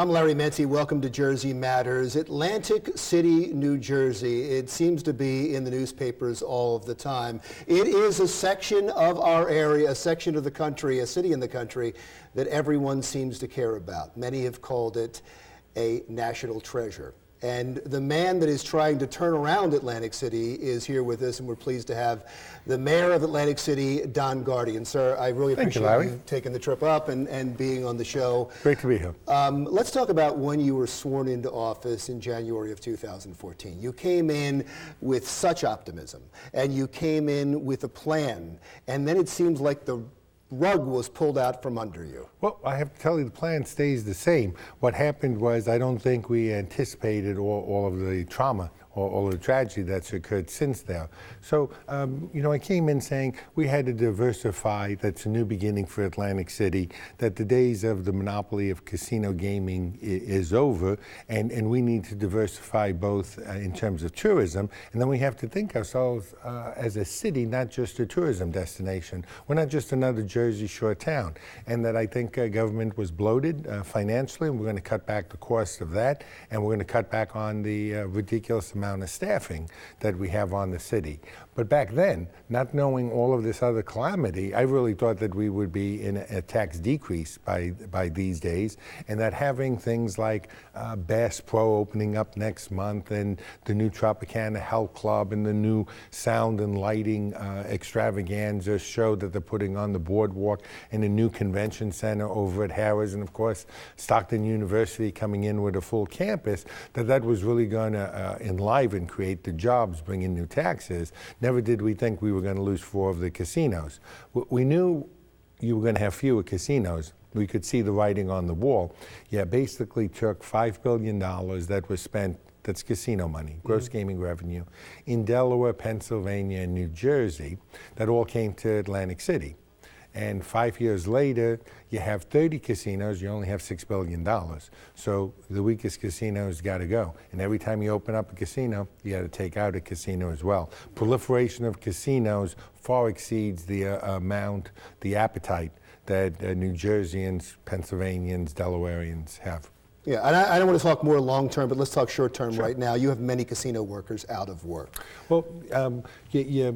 I'm Larry Menti. Welcome to Jersey Matters. Atlantic City, New Jersey. It seems to be in the newspapers all of the time. It is a section of our area, a section of the country, a city in the country that everyone seems to care about. Many have called it a national treasure. And the man that is trying to turn around Atlantic City is here with us, and we're pleased to have the mayor of Atlantic City, Don Guardian. Sir, I really appreciate you taking the trip up and being on the show. Great to be here. Let's talk about when you were sworn into office in January of 2014. You came in with such optimism, and you came in with a plan, and then it seems like the rug was pulled out from under you. Well, I have to tell you, the plan stays the same. What happened was, I don't think we anticipated all of the trauma or all of the tragedy that's occurred since there. So, I came in saying we had to diversify. That's a new beginning for Atlantic City, that the days of the monopoly of casino gaming is over, and we need to diversify both in terms of tourism, and then we have to think ourselves as a city, not just a tourism destination. We're not just another Jersey Shore town, and that I think government was bloated financially, and we're going to cut back the cost of that, and we're going to cut back on the ridiculous amount of staffing that we have on the city. But back then, not knowing all of this other calamity, I really thought that we would be in a tax decrease by these days, and that having things like Bass Pro opening up next month, and the new Tropicana Health Club, and the new sound and lighting extravaganza show that they're putting on the boardwalk, and a new convention center over at Harrah's, and of course Stockton University coming in with a full campus, that was really going to enliven, create the jobs, bring in new taxes. Never did we think we were going to lose 4 of the casinos. We knew you were going to have fewer casinos. We could see the writing on the wall. Yeah, basically took $5 billion that was spent, that's casino money, gross gaming revenue, in Delaware, Pennsylvania, and New Jersey, that all came to Atlantic City. And 5 years later, you have 30 casinos, you only have $6 billion. So the weakest casinos got to go. And every time you open up a casino, you got to take out a casino as well. Proliferation of casinos far exceeds the the appetite that New Jerseyans, Pennsylvanians, Delawareans have. Yeah, and I don't want to talk more long-term, but let's talk short-term right now. You have many casino workers out of work. Well, the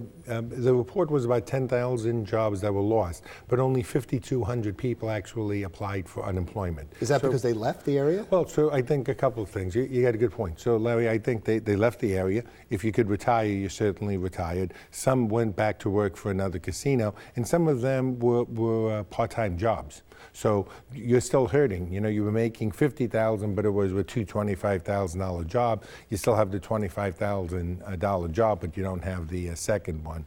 report was about 10,000 jobs that were lost, but only 5,200 people actually applied for unemployment. Is that because they left the area? Well, so I think a couple of things. You got a good point. So, Larry, I think they left the area. If you could retire, you certainly retired. Some went back to work for another casino, and some of them were part-time jobs. So you're still hurting. You were making $50,000, but it was a $25,000 job. You still have the $25,000 job, but you don't have the second one.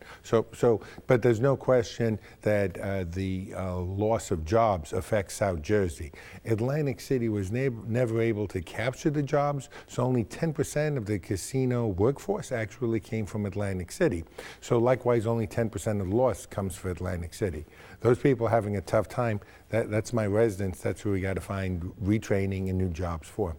But there's no question that the loss of jobs affects South Jersey. Atlantic City was never able to capture the jobs, so only 10% of the casino workforce actually came from Atlantic City. So likewise, only 10% of the loss comes for Atlantic City. Those people having a tough time, that's my residents. That's where we got to find retraining and new jobs for.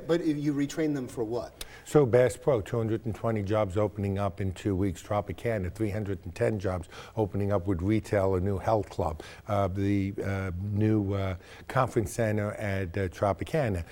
But you retrain them for what? So Bass Pro, 220 jobs opening up in 2 weeks. Tropicana, 310 jobs opening up with retail, a new health club. The new conference center at Tropicana.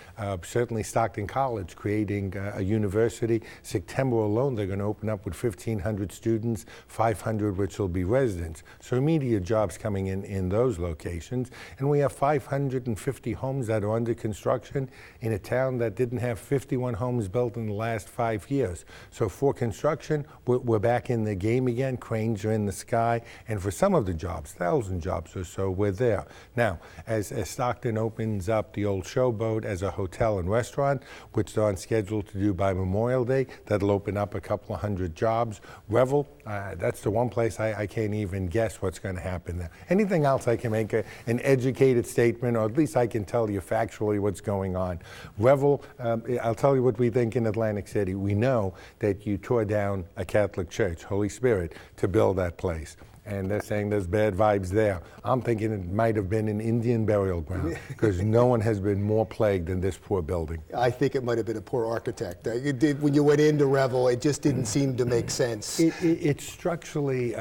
Certainly Stockton College creating a university. September alone, they're going to open up with 1,500 students, 500 which will be residents. So immediate jobs coming in those locations. And we have 550 homes that are under construction in a town that didn't have 51 homes built in the last 5 years. So for construction, we're back in the game again. Cranes are in the sky. And for some of the jobs, 1,000 jobs or so, we're there. Now, as Stockton opens up the old Showboat as a hotel and restaurant, which they're on schedule to do by Memorial Day, that'll open up a couple of hundred jobs. Revel, that's the one place I can't even guess what's going to happen there. Anything else, I can make an educated statement, or at least I can tell you factually what's going on. Revel, I'll tell you what we think in Atlantic City. We know that you tore down a Catholic church, Holy Spirit, to build that place. and they're saying there's bad vibes there. I'm thinking it might have been an Indian burial ground, because no one has been more plagued than this poor building. I think it might have been a poor architect. When you went into Revel, it just didn't seem to make sense. It's structurally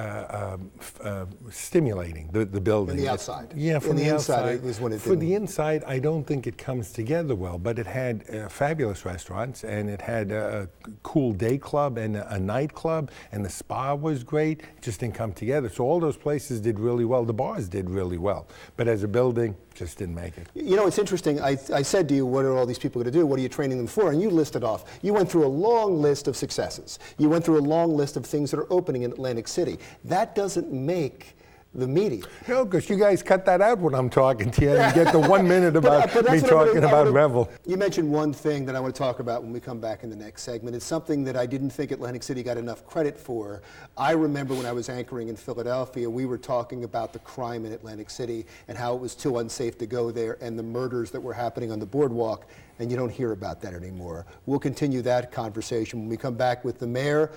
stimulating, the building. From the outside. Yeah, from the outside. It was when it For didn't. the inside, I don't think it comes together well, but it had fabulous restaurants, and it had a cool day club and a nightclub, and the spa was great. It just didn't come together. So all those places did really well. The bars did really well. But as a building, just didn't make it. You know, it's interesting. I said to you, what are all these people going to do? What are you training them for? And you listed off. You went through a long list of successes. You went through a long list of things that are opening in Atlantic City. That doesn't make the media. No, because you guys cut that out when I'm talking to you and get the 1 minute about me talking about Revel. You mentioned one thing that I want to talk about when we come back in the next segment. It's something that I didn't think Atlantic City got enough credit for. I remember when I was anchoring in Philadelphia, we were talking about the crime in Atlantic City and how it was too unsafe to go there, and the murders that were happening on the boardwalk, and you don't hear about that anymore. We'll continue that conversation when we come back with the mayor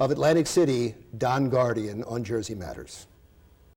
of Atlantic City, Don Guardian, on Jersey Matters.